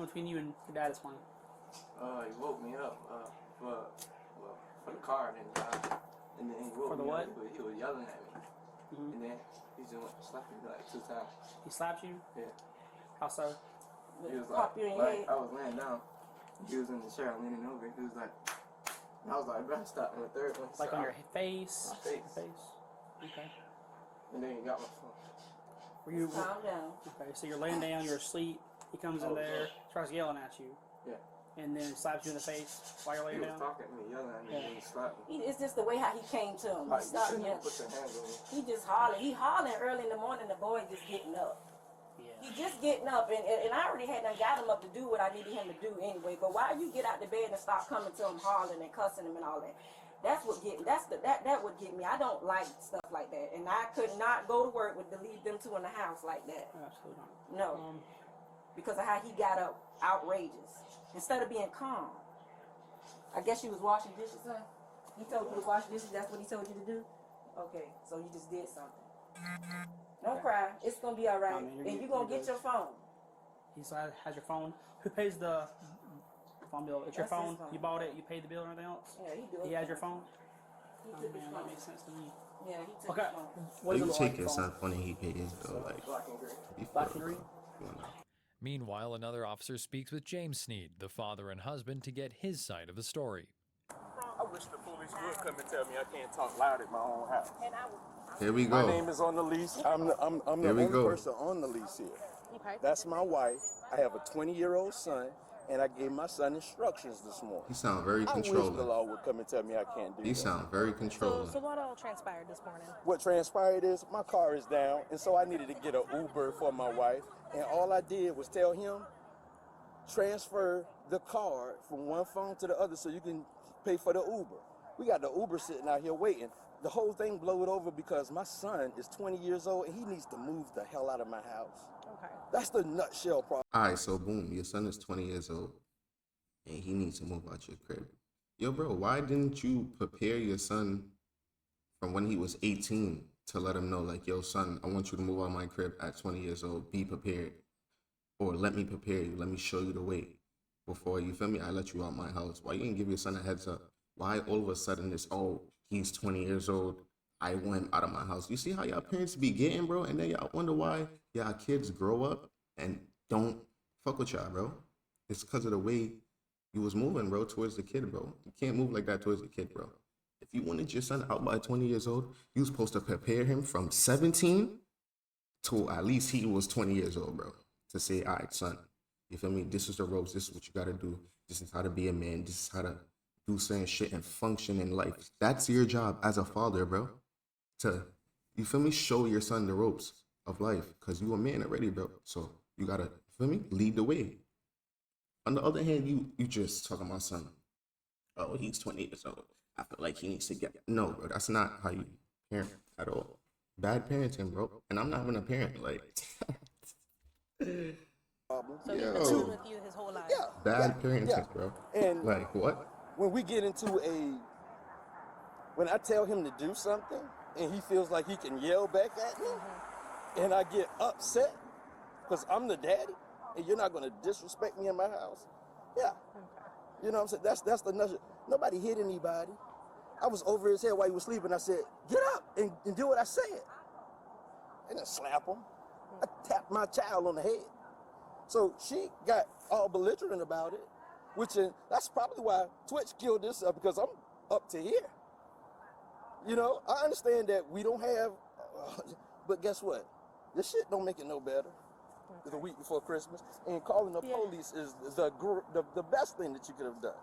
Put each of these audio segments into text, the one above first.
between you and your dad is funny? He woke me up for the car and then and then he woke For the me what? up. He was yelling at me. And then he just went to slap me like 2 times. He slapped you? Yeah. How so? He was like I was laying down. He was in the chair, leaning over. He was like, and I was like, bro, stop. And the third one. Like on your face? My face. Your face. Okay. And then he got my phone. Were you? Calm down. Okay, so you're laying down, you're asleep. He comes in there, starts yelling at you. Yeah. And then slaps you in the face while you're laying down. He was talking to me, yelling at me, and he slapped me. It's just the way how he came to him. Like, He stopped you him. put your hands on me. He just hollering. He hollering early in the morning. The boy just getting up. Yeah. He just getting up, and I already had done got him up to do what I needed him to do anyway. But why you get out the bed and start coming to him hollering and cussing him and all that? That would get me. I don't like stuff like that, and I could not go to work with to leave them two in the house like that. Absolutely not. No, because of how he got up, outrageous. Instead of being calm. I guess you was washing dishes, son. He told you to wash dishes. That's what he told you to do. Okay, so you just did something. Don't cry. It's gonna be all right, and you're gonna get your phone. He has your phone. Who pays the phone bill? It's your phone. You bought it. You paid the bill and everything else. Yeah, he do. He has your phone. He took his That phone. makes sense to me. Yeah, he took Okay. his phone. What is You it take like your phone? son funny, he paid his bill. Like, Black and gray. Black and green? Meanwhile, another officer speaks with James Sneed, the father and husband, to get his side of the story. I wish the police would come and tell me I can't talk loud at my own house. Here we My go. name is on the lease. I'm the Here we only go. person on the lease here. That's my wife. I have a 20-year-old son, and I gave my son instructions this morning. He sound very I wish the controlling. law would come and tell me I can't do He that. sound very controlling. So what all transpired this morning? What transpired is my car is down, and so I needed to get an Uber for my wife. And all I did was tell him, transfer the card from one phone to the other so you can pay for the Uber. We got the Uber sitting out here waiting. The whole thing blew over because my son is 20 years old and he needs to move the hell out of my house. Okay. That's the nutshell problem. All right, so boom, your son is 20 years old, and he needs to move out your crib. Yo, bro, why didn't you prepare your son from when he was 18 to let him know, like, yo, son, I want you to move out of my crib at 20 years old. Be prepared. Or let me prepare you. Let me show you the way. Before, you feel me, I let you out my house. Why you didn't give your son a heads up? Why all of a sudden it's, oh, he's 20 years old, I want him out of my house. You see how y'all parents be getting, bro? And then y'all wonder why y'all kids grow up and don't fuck with y'all, bro. It's because of the way you was moving, bro, towards the kid, bro. You can't move like that towards the kid, bro. If you wanted your son out by 20 years old, you was supposed to prepare him from 17 to at least he was 20 years old, bro. To say, all right, son, you feel me? This is the ropes. This is what you got to do. This is how to be a man. This is how to do certain shit and function in life. That's your job as a father, bro. To, you feel me? Show your son the ropes of life because you a man already, bro. So you got to, you feel me? Lead the way. On the other hand, you just talking about son. Oh, he's 20 years old. I feel like he needs to get. No, bro, that's not how you parent at all. Bad parenting, bro. And I'm not even a parent. Like, So he's been Yo. living with you his whole life. Yeah. bad parenting, yeah. bro. And Like, what? when we get into when I tell him to do something and he feels like he can yell back at me and I get upset because I'm the daddy and you're not going to disrespect me in my house. Yeah. You know what I'm saying? That's the nutshell. Nobody hit anybody. I was over his head while he was sleeping. I said, get up and do what I said. And then slap him. I tapped my child on the head. So she got all belligerent about it, which is, that's probably why Twitch killed this up because I'm up to here. You know, I understand that we don't have, but guess what? This shit don't make it no better. It's a week before Christmas, and calling the police is the best thing that you could have done.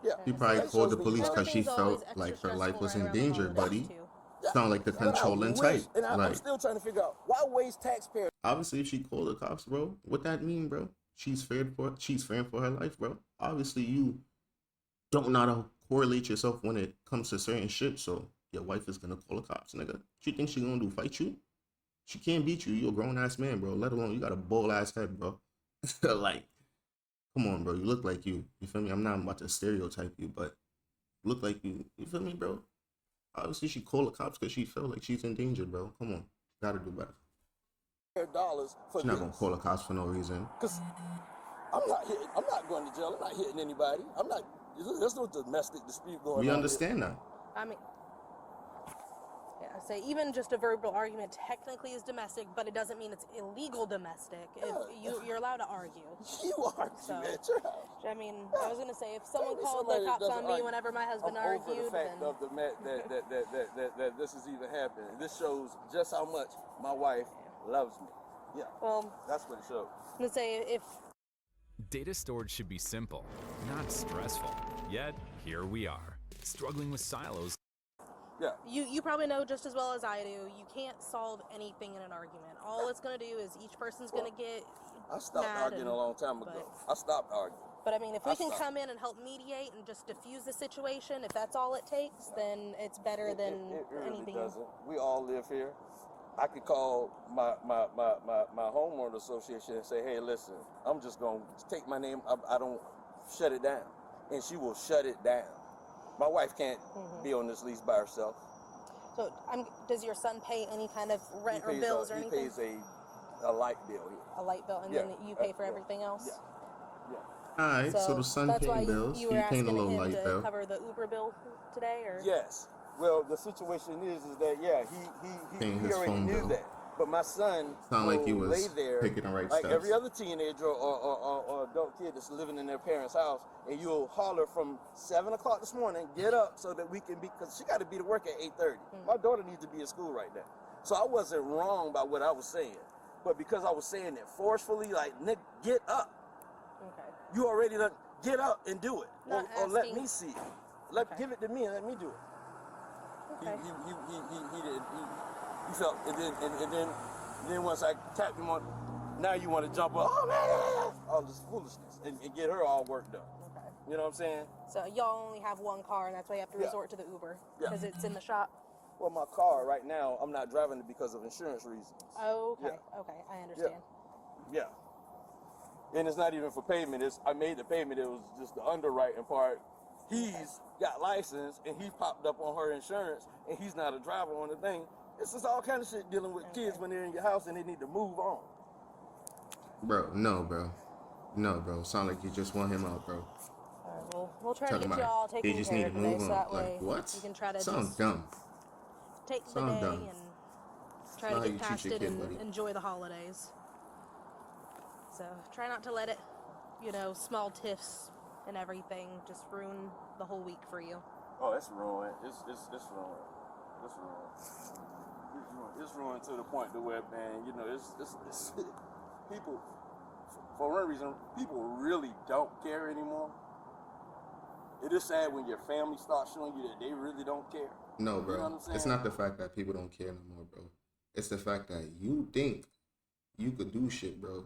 Yeah. She probably That called the shows me police because she Everything's always felt extra like her life stressful was right in around the danger, holidays, buddy. too. Sound like the But I controlling wish- type. And I'm Like, still trying to figure out why waste taxpayers. obviously, if she called the cops, bro, what that mean, bro? She's fearing for her life, bro. Obviously, you don't know how to correlate yourself when it comes to certain shit. So your wife is gonna call the cops, nigga. What you think she gonna do? Fight you? She can't beat you. You're a grown ass man, bro. Let alone you got a bull ass head, bro. Like, come on, bro. You look like you. You feel me? I'm not about to stereotype you, but you look like you. You feel me, bro? Obviously, she called the cops because she felt like she's in danger, bro. Come on, gotta do better. Dollars for She's not gonna call the cops for no reason. Because I'm not going to jail. I'm not hitting anybody. There's no domestic dispute going on. We understand that. I mean, yeah, I say even just a verbal argument technically is domestic, but it doesn't mean it's illegal domestic. Yeah. You're allowed to argue. You argue So, at your house. I mean, I was gonna say if someone Tell me called somebody the that cops doesn't on me argue. whenever my husband I'm argued, over the fact then of that this is even happening. This shows just how much my wife loves me. Yeah, well, that's what it shows. I'm gonna say if Data storage should be simple, not stressful. Yet, here we are, struggling with silos. Yeah. you probably know just as well as I do, you can't solve anything in an argument. All it's gonna do is each person's gonna get I stopped mad arguing a long time ago. I stopped arguing. But I mean, if we I can stopped. come in and help mediate and just diffuse the situation, if that's all it takes, then it's better than It really anything. doesn't. We all live here. I could call my homeowner association and say, hey, listen, I'm just going to take my name. I don't shut it down. And she will shut it down. My wife can't be on this lease by herself. So, does your son pay any kind of rent or He pays bills or anything? He pays a light bill here. A light bill, and Yeah. then you pay for Yeah. everything else? Yeah. Alright, so the son that's why paying bills, you he were paying a asking little him light to bill. cover the Uber bill today, or? Yes. Well, the situation is that, yeah, Paying he his already phone knew bill. that. But my son Sound will like he was lay there picking the right like steps. every other teenager or adult kid that's living in their parents' house, and you'll holler from 7 o'clock this morning, get up so that we can be, because she got to be to work at 8:30. My daughter needs to be in school right now. So I wasn't wrong by what I was saying. But because I was saying it forcefully, like, Nick, get up. Okay. You already done, get up and do it. Not Or let asking- me see it. Okay. Give it to me and let me do it. Okay. He did. He felt, and then once I tapped him on, now you want to jump up, oh man, all this foolishness, and get her all worked up. Okay. You know what I'm saying? So y'all only have one car, and that's why you have to Yeah. resort to the Uber Yeah. because it's in the shop. Well, my car right now, I'm not driving it because of insurance reasons. Okay. Okay, I understand. Yeah. And it's not even for payment. I made the payment. It was just the underwriting part. He's got license, and he popped up on her insurance, and he's not a driver on the thing. It's just all kind of shit dealing with kids when they're in your house and they need to move on. Bro, no, bro. Sound like you just want him out, bro. All right, well, we'll try to Talking get you about all they taken just care need of to today, move so on. that way Like what? you can try to Sounds just dumb. take the Sound day dumb. and try Not to how you get treat past your it kid, and buddy. enjoy the holidays. So try not to let it, small tiffs and everything just ruin the whole week for you. Oh, it's ruined. It's ruined. It's ruined. It's ruined to the point to where, man, it's people, for one reason, people really don't care anymore. It is sad when your family starts showing you that they really don't care. No, You bro. know what I'm saying? It's not the fact that people don't care no more, bro. It's the fact that you think you could do shit, bro,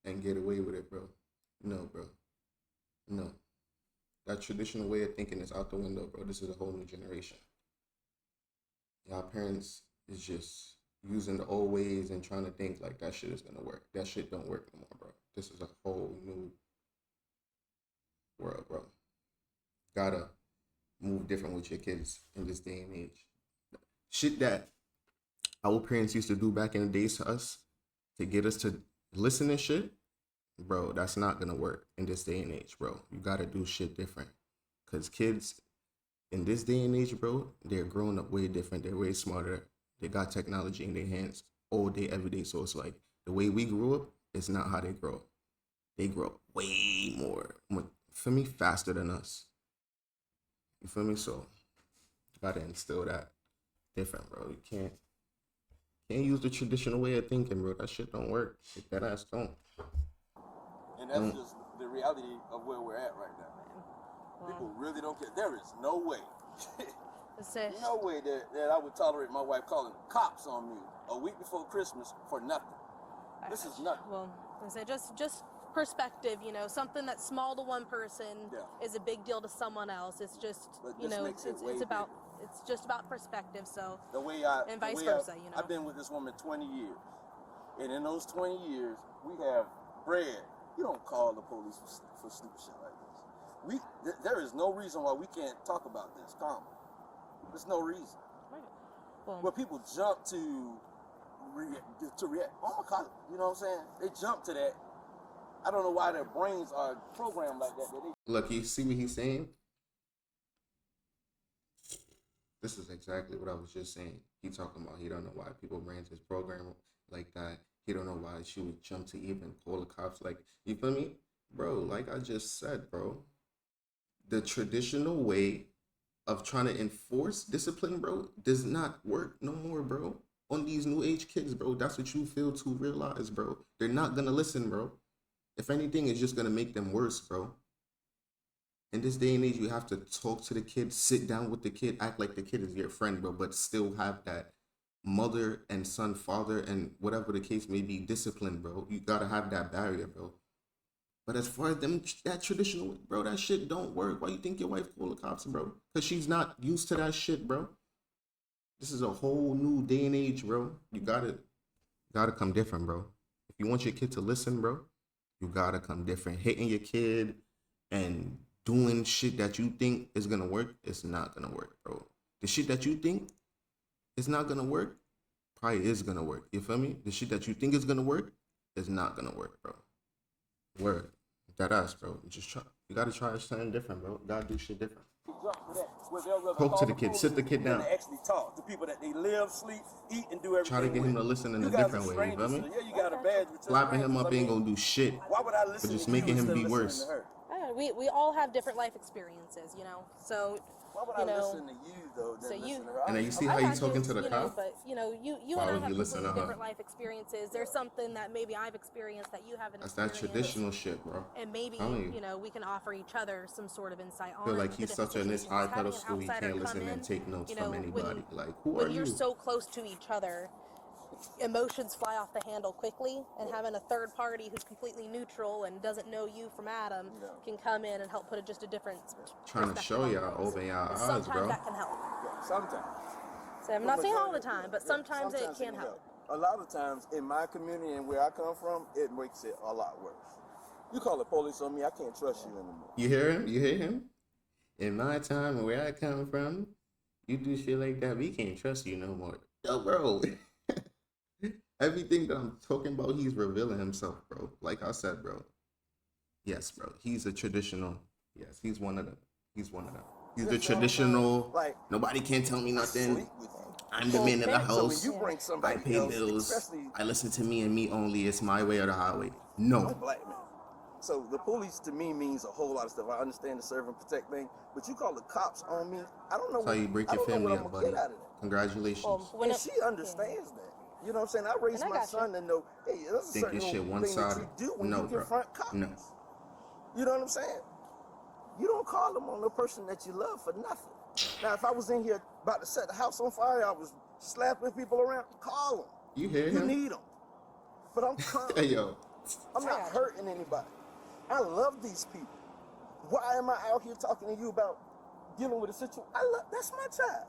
and get away with it, bro. No, bro. No. That traditional way of thinking is out the window, bro. This is a whole new generation. Y'all parents is just using the old ways and trying to think like that shit is gonna work. That shit don't work no more, bro. This is a whole new world, bro. Gotta move different with your kids in this day and age. Shit that our parents used to do back in the days to us to get us to listen to shit, bro, that's not gonna work in this day and age, bro. You gotta do shit different. Cause kids in this day and age, bro, they're growing up way different. They're way smarter. They got technology in their hands all day, every day. So it's like the way we grew up is not how they grow up. They grow up way more, for me, faster than us. You feel me? So gotta instill that different, bro. You can't use the traditional way of thinking, bro. That shit don't work. That ass don't. And that's just the reality of where we're at right now. People really don't care. There is no way. No way that I would tolerate my wife calling cops on me a week before Christmas for nothing. This is nothing. Well, I say just perspective, something that's small to one person is a big deal to someone else. It's just, But this makes it way it's just about perspective. So the way and vice versa, I've been with this woman 20 years. And in those 20 years, we have bread. You don't call the police for stupid shit like this. There is no reason why we can't talk about this calmly. There's no reason. Well, Where people jump to react. Oh my God, you know what I'm saying? They jump to that I don't know why their brains are programmed like that. Look, you see what he's saying? This is exactly what I was just saying. He talking about he don't know why people ran his program like that. He don't know why she would jump to even call the cops. Like, you feel me? Bro, like I just said, bro, the traditional way of trying to enforce discipline, bro, does not work no more, bro. On these new age kids, bro, that's what you feel to realize, bro. They're not gonna listen, bro. If anything, it's just gonna make them worse, bro. In this day and age, you have to talk to the kid, sit down with the kid, act like the kid is your friend, bro, but still have that mother and son, father, and whatever the case may be, discipline, bro. You gotta have that barrier, bro. But as far as them, that traditional, bro, that shit don't work. Why you think your wife called the cops, bro? Because she's not used to that shit, bro. This is a whole new day and age, bro. You gotta come different, bro. If you want your kid to listen, bro, you gotta come different. Hitting your kid and doing shit that you think is gonna work, it's not gonna work, bro. The shit that you think is not gonna work, probably is gonna work. You feel me? The shit that you think is gonna work is not gonna work, bro. Word. That us, bro. Just try. You gotta try something different, bro. You gotta do shit different. Talk to the kid. Sit the kid down. Actually talk to people that they live, sleep, eat, and do everything. Try to get him to listen in a different way. You feel me? Yeah, you got a badge with your Slapping him up strangers. ain't gonna do shit. Why would I listen But just to you making him instead be of worse. listening to her? We all have different life experiences, you know. So Why would you I know, listen to you though? so Than you- listen to her? And then you see I how you got talking you, to the you know, cop? but you know, you Why and I would have you listen completely to her? different life experiences. There's something that maybe I've experienced that you haven't That's that experienced. traditional shit, bro. And maybe, Telling you. you know, we can offer each other some sort of insight on Feel like the he's different such on this situations. high Having an pedestal, he outsider can't come listen and in, take notes you know, from anybody. Like, who when are you're you? so close to each other, emotions fly off the handle quickly, and having a third party who's completely neutral and doesn't know you from Adam can come in and help put just a different Trying to perspective show on y'all, things. open y'all And eyes, sometimes bro. that can help. Yeah, sometimes. So I'm not saying all the time, but sometimes it Sometimes can help. A lot of times in my community and where I come from, it makes it a lot worse. You call the police on me, I can't trust you anymore. You hear him? You hear him? In my time and where I come from, you do shit like that, we can't trust you no more. Yo, bro. Everything that I'm talking about, he's revealing himself, bro. Like I said, bro. Yes, bro. He's a traditional. Yes, he's one of them. He's one of them. He's the traditional. Like, nobody can tell me nothing. sleep with you. I'm the man of the So when house. you bring I somebody pay else, bills. especially I listen to me and me only. It's my way or the highway. No. a black man. So the police to me means a whole lot of stuff. I understand the serve and protect thing, but you call the cops on me, I don't know That's how you break your family up, buddy. Congratulations. And she understands that. You know what I'm saying? I raised my son to know, hey, there's a Think certain your shit thing one-sided? that you do when No, you bro. confront cops. No. You know what I'm saying? You don't call them on the person that you love for nothing. Now, if I was in here about to set the house on fire, I was slapping people around, call them. You hear You him? need them. But I'm calm. Hey, yo. I'm not hurting anybody. I love these people. Why am I out here talking to you about dealing with a situation? That's my child.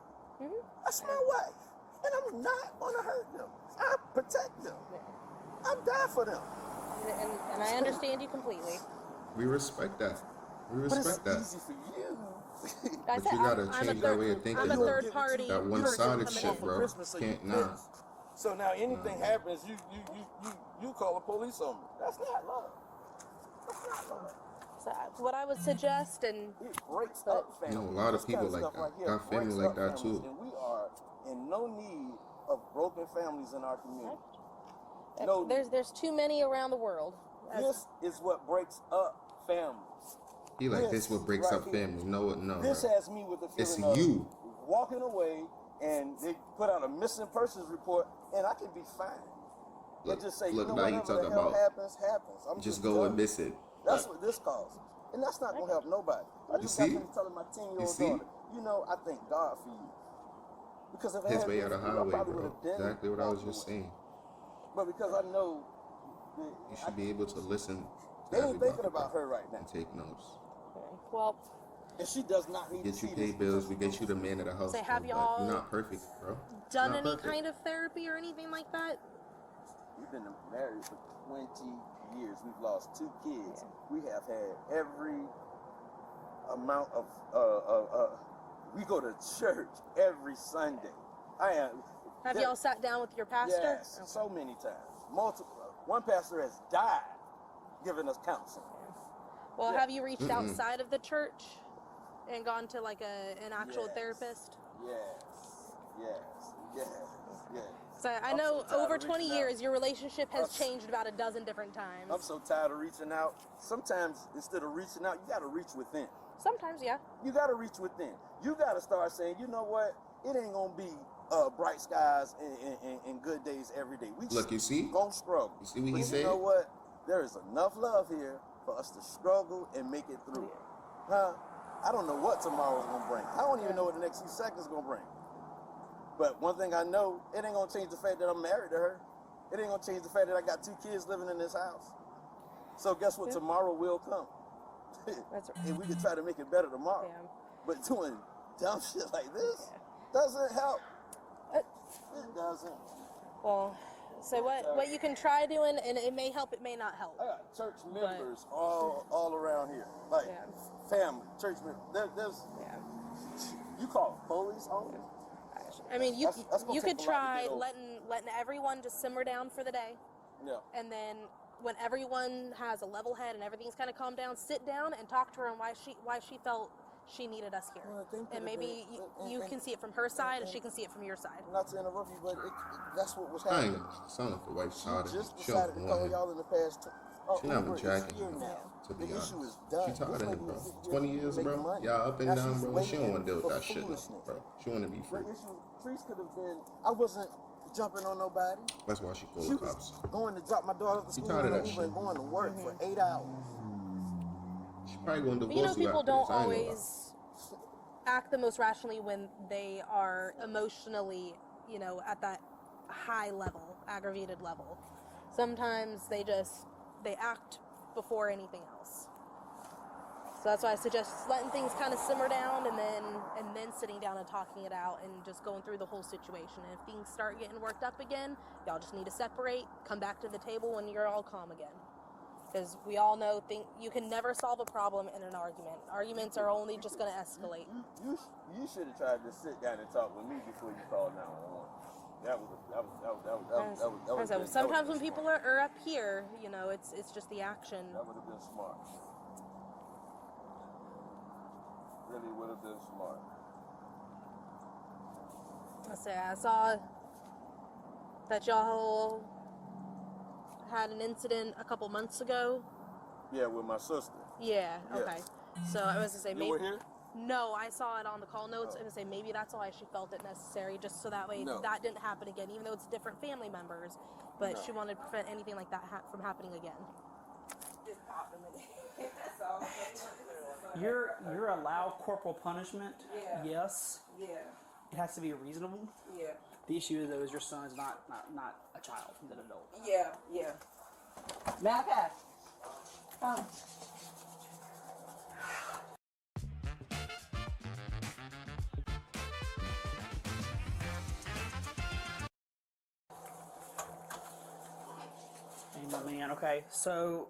That's my wife. And I'm not gonna hurt them. I protect them. I die for them. And I understand you completely. We respect that. We But respect that. it's easy for you. I But said, you gotta I'm a change that way of third, thinking, I'm a bro. third party. That one-sided shit, bro. Christmas, so Can't, you nah. pissed. So now anything happens, you call the police on me. That's not love. That's not love. So what I would suggest, and It breaks up families. You know, a lot of This people kind like stuff that. right here Got family breaks like up that, families, too. And we are in no need of broken families in our community. No, there's too many around the world. this is what breaks up families. He like this what breaks right up here. family. No, no. This bro. has me with the It's feeling of you. walking away, and they put out a missing persons report, and I can be fine. Look, And just say, look, you know, now you whatever talk the hell about happens. I'm just go done. and miss it. That's what this causes. And that's not going to help nobody. I just got see? finished telling my 10-year-old You see? daughter, you know, I thank God for you. Because if I His had way been or the for you, I highway, probably bro. would have been Exactly what I was walked just away. saying. But because I know that You should be able to listen to they ain't everybody, thinking about bro, her right now. and take notes. Well, And she does not need Get to you see pay this bills. because We get you the man of the house. So have bro, y'all but you're not perfect, bro. done Not any perfect. kind of therapy or anything like that? we've been married for 20 years. We've lost 2 kids. We have had every amount of we go to church every Sunday. Have y'all sat down with your pastor? Yes, so many times. Multiple. One pastor has died giving us counseling. Well, Yeah. have you reached outside of the church and gone to like an actual therapist? Yes. So I I'm know so tired over of 20 reaching years, your relationship has I'm- changed about a dozen different times. I'm so tired of reaching out. Sometimes instead of reaching out, you got to reach within. Sometimes, yeah. You got to reach within. You got to start saying, you know what? It ain't gonna be bright skies and good days every day. We Look, you see? Gonna struggle. You see what he But said? You know what? There is enough love here for us to struggle and make it through. Huh? I don't know what tomorrow's gonna bring. I don't even know what the next few seconds gonna bring. But one thing I know, it ain't gonna change the fact that I'm married to her. It ain't gonna change the fact that I got 2 kids living in this house. So guess what? Tomorrow will come. That's right. And we can try to make it better tomorrow. Yeah. But doing dumb shit like this doesn't help. It doesn't. Well, so what you can try doing, and it may help, it may not help. I got church members all around here. Like family, church members. There's you call police on them? I mean, you gonna could take a lot to try get over. letting everyone just simmer down for the day, and then when everyone has a level head and everything's kind of calmed down, sit down and talk to her on why she felt she needed us here, and maybe you can see it from her side and she can see it from your side. Not to interrupt you, but that's what was I happening. ain't sound like the wife's She tired. just She decided don't to call want him. y'all in the past. She not even It's jacking here him, now. to be The honest. issue is done. She tired This of him, lady bro. is here 20 to years, make bro. money. Y'all up and Now down, she's bro. She don't waiting want to deal with for that shit, no, foolishness. bro. She want to be free. The issue, Trees could have been. I wasn't jumping on nobody. That's why she called She the was cops. going to drop my daughter to school tired of and that Uber and shit. going to work for 8 hours. She probably gonna But divorce people after don't this. I ain't gonna lie. always act the most rationally when they are emotionally, at that high level, aggravated level. Sometimes they act before anything else. So that's why I suggest letting things kind of simmer down and then sitting down and talking it out and just going through the whole situation. And if things start getting worked up again, y'all just need to separate, come back to the table when you're all calm again. Because we all know you can never solve a problem in an argument. Arguments are only just going to escalate. You should have tried to sit down and talk with me before you called 911. Sometimes when people are up here, it's just the action. That would have been smart. Really would have been smart. I saw that y'all had an incident a couple months ago. Yeah, with my sister. Yeah. Okay. So I was gonna say maybe. You were here? No, I saw it on the call notes. I was gonna say maybe that's why she felt it necessary, just so that way that didn't happen again. Even though it's different family members, but she wanted to prevent anything like that from happening again. You're allowed corporal punishment. Yes. Yeah. It has to be reasonable. Yeah. The issue is though is your son is not a child; he's an adult. Yeah. Malachi. Come. Amen. Okay, so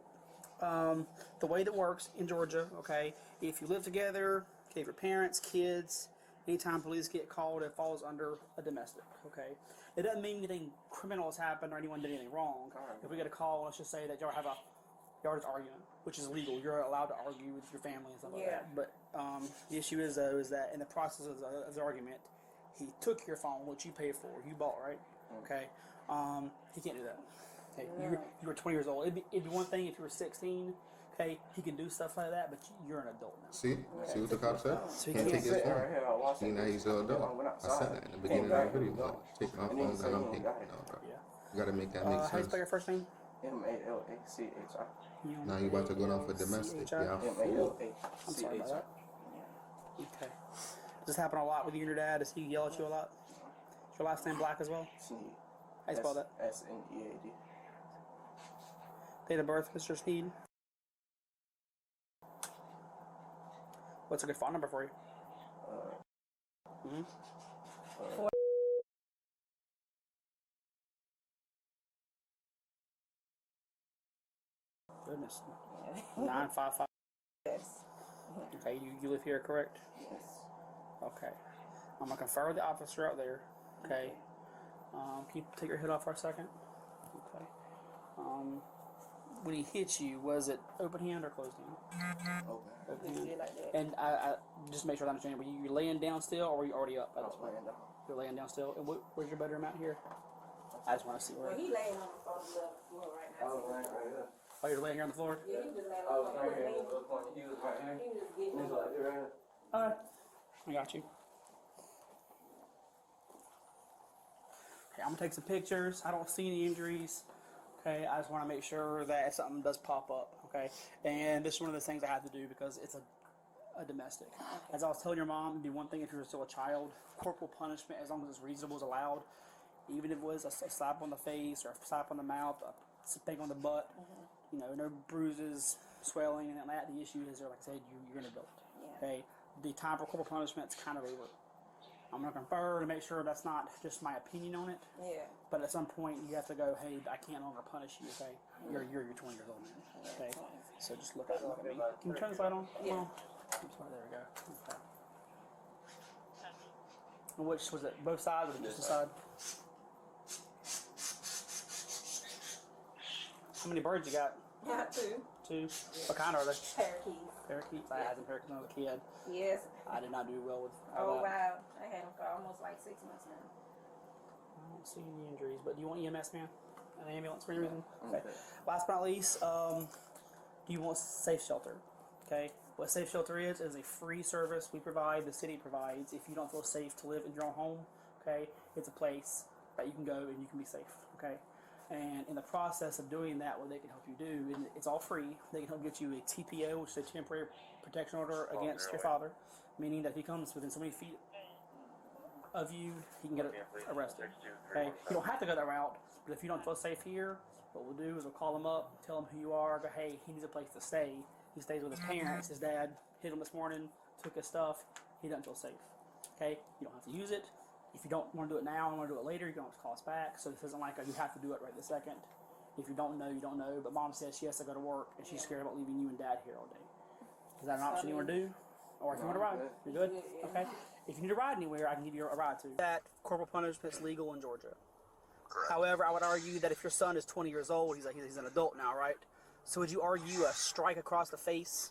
the way that works in Georgia, okay, if you live together, okay, if your parents, kids, anytime police get called, it falls under a domestic. Okay, it doesn't mean anything criminal has happened or anyone did anything wrong. If we get a call, let's just say that y'all just arguing, which is legal. You're allowed to argue with your family and stuff like that. But the issue is though is that in the process of the argument, he took your phone, which you paid for, you bought, right? Okay, he can't do that. Okay, you were 20 years old. It'd be one thing if you were 16. Okay, he can do stuff like that, but you're an adult now. See what the cop said? So Can't take his phone. See, now he's an adult. I said that in the beginning of the video. Like, take my phone, then I'm taking it. No, bro. You gotta make that make How do you sense. spell your first name? Malachchi. Now you about to go down for domestic. Yeah, I'm sorry about that. Okay. Does this happen a lot with you and your dad? Does he yell at you a lot? Is your last name Black as well? Sneed. How you spell that? Snead. Date of birth, Mr. Sneed. What's a good phone number for you? Goodness. 955. Yes. Okay, you live here, correct? Yes. Okay. I'm gonna confer with the officer out there. Okay. Can you take your hood off for a second? Okay. when he hit you, was it open hand or closed hand? Open. He did like that. And I just make sure I understand. Were you laying down still, or were you already up? I was laying down. You're laying down still. And where's your bedroom out here? I just want to see where. Well, he laying on the floor right I now. was laying right here. Oh, you're laying here on the floor. Yeah, he was laying I on was the right here. floor. He was right here. He was just getting He was up. like, right here. Okay, I got you. Okay, I'm gonna take some pictures. I don't see any injuries. Okay, I just want to make sure that something does pop up. Okay, and this is one of the things I have to do because it's a domestic. As I was telling your mom, it'd be one thing if you were still a child. Corporal punishment, as long as it's reasonable, is allowed. Even if it was a slap on the face or a slap on the mouth, a spank on the butt, you know, no bruises, swelling, and that. The issue is, like I said, you're an adult. Yeah. Okay, the time for corporal punishment is kind of over. I'm going to confer to make sure that's not just my opinion on it. Yeah. But at some point, you have to go, hey, I can't longer punish you. Okay, you're 20 years old man. Okay, so just look at me. Can you turn this light on? Yeah. Come on. I'm sorry, there we go. Okay. And which was it? Both sides or just the side? How many birds you got? Yeah, two. Two. What kind are they? Parakeets. Parakeets. I had some parakeets when I was a kid. Yes. I did not do well with Oh, that. wow. I had him for almost like 6 months now. I don't see any injuries, but do you want EMS, man? An ambulance for any reason? Okay. Last but not least, do you want safe shelter? Okay. What safe shelter is a free service we provide, the city provides. If you don't feel safe to live in your own home, okay, it's a place that you can go and you can be safe, okay? And in the process of doing that, what they can help you do, and it's all free, they can help get you a TPO, which is a temporary protection order against your father, meaning that if he comes within so many feet of you, he can get arrested. Okay, you don't have to go that route, but if you don't feel safe here, what we'll do is we'll call him up, tell him who you are, go, hey, he needs a place to stay. He stays with his parents. His dad hit him this morning, took his stuff. He doesn't feel safe. Okay, you don't have to use it. If you don't want to do it now and want to do it later, you can always call us back. So this isn't like you have to do it right this second. If you don't know, you don't know. But mom says she has to go to work and she's scared about leaving you and dad here all day. Is that an option you want to do? Or if you want to ride, you're good? Okay. If you need to ride anywhere, I can give you a ride too. That corporal punishment is legal in Georgia. Correct. However, I would argue that if your son is 20 years old, he's an adult now, right? So would you argue a strike across the face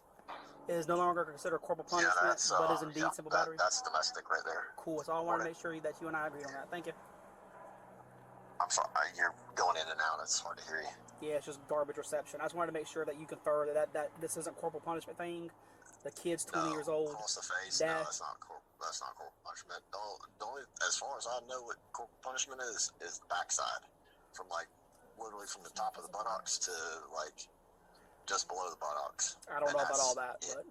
is no longer considered corporal punishment, but is indeed simple battery? That's domestic right there. Cool. So I want to make sure that you and I agree on that. Thank you. I'm sorry, you're going in and out. It's hard to hear you. Yeah, it's just garbage reception. I just wanted to make sure that you confer that this isn't corporal punishment thing. The kid's 20 years old. Across the face. Dad. No, that's not corporal punishment. The only, as far as I know, what corporal punishment is the backside, from like literally from the top of the buttocks to like just below the buttocks. I don't know about all that, but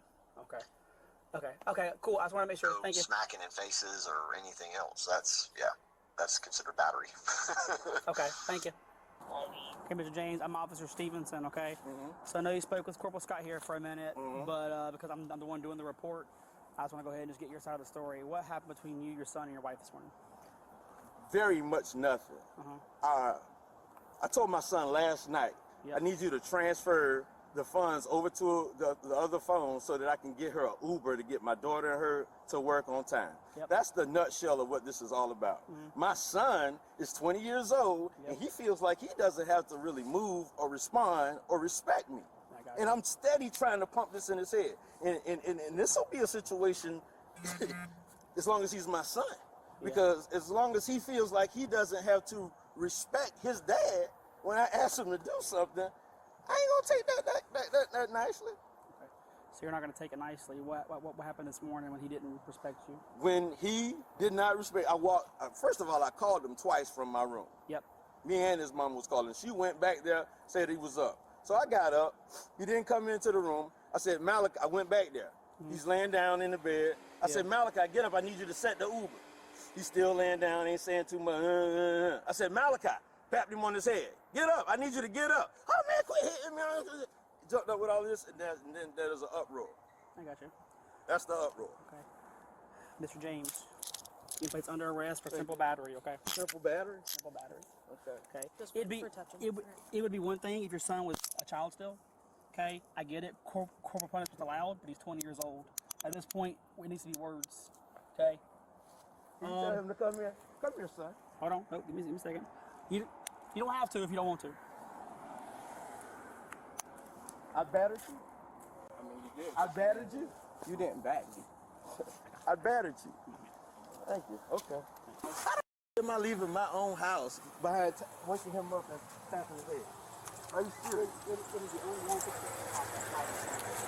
okay, cool. I just want to make sure. So Thank you. smacking in faces or anything else, that's considered battery. Okay, thank you. Okay, Mr. James, I'm Officer Stevenson, okay? So I know you spoke with Corporal Scott here for a minute, but because I'm the one doing the report, I just want to go ahead and just get your side of the story. What happened between you, your son, and your wife this morning? Very much nothing. I told my son last night, Yep. I need you to transfer the funds over to the other phone so that I can get her an Uber to get my daughter and her to work on time. Yep. That's the nutshell of what this is all about. My son is 20 years old, and he feels like he doesn't have to really move or respond or respect me. And I'm steady trying to pump this in his head. And this will be a situation as long as he's my son. Because as long as he feels like he doesn't have to respect his dad when I ask him to do something, I ain't gonna take that nicely. Okay. So you're not going to take it nicely. What happened this morning when he didn't respect you? When he did not respect, first of all, I called him twice from my room. Yep. Me and his mom was calling. She went back there, said he was up. So I got up. He didn't come into the room. I said, Malachi, I went back there. He's laying down in the bed. I said, Malachi, get up. I need you to set the Uber. He's still laying down, ain't saying too much. I said, Malachi, tapped him on his head. Get up. I need you to get up. Oh, man, quit hitting me. Jumped up with all this, and then there is an uproar. I got you. That's the uproar. Okay. Mr. James, you placed under arrest for simple battery, okay? Simple battery? Simple battery. Okay. Okay. It would be one thing if your son was a child still. Okay, I get it. Corporal punishment's allowed, but he's 20 years old. At this point, it needs to be words. Okay. You tell him to come here. Come here, son. Hold on. Oh, give me a second. You don't have to if you don't want to. I battered you? I mean, you did. I battered you? You didn't back me. I battered you. Thank you. Okay. How the am I leaving my own house behind waking him up and tapping his head? Are you serious?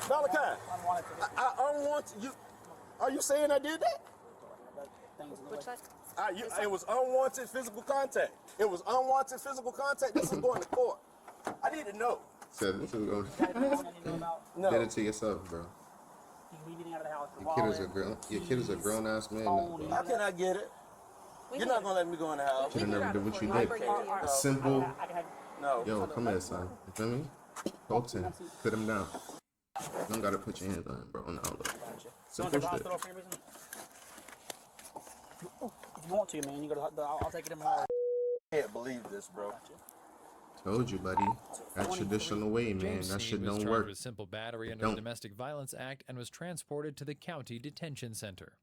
Malachi, I unwanted you. Are you saying I did that? Which side? It was unwanted physical contact. It was unwanted physical contact. This is going to court. I need to know. So this is going. No. Did it to yourself, bro. You can leave anything out of the house. Your kid is a grown ass man. phone, Now, How can I get it? You're not gonna let me go in the house. Should have never did what you I'll did. bring it to you. Simple. I can have No. Yo, come here, son. You feel me? Talk to him. Put him down. You don't gotta put your hands on him, bro. No, look. Simple shit. hospital for any reason? If you want to, man, you go to I'll take it in my heart. I can't believe this, bro. Told you, buddy. That traditional way, man. James That Sneed shit was don't charged work. with simple battery under Don't. the Domestic Violence Act and was transported to the county detention center.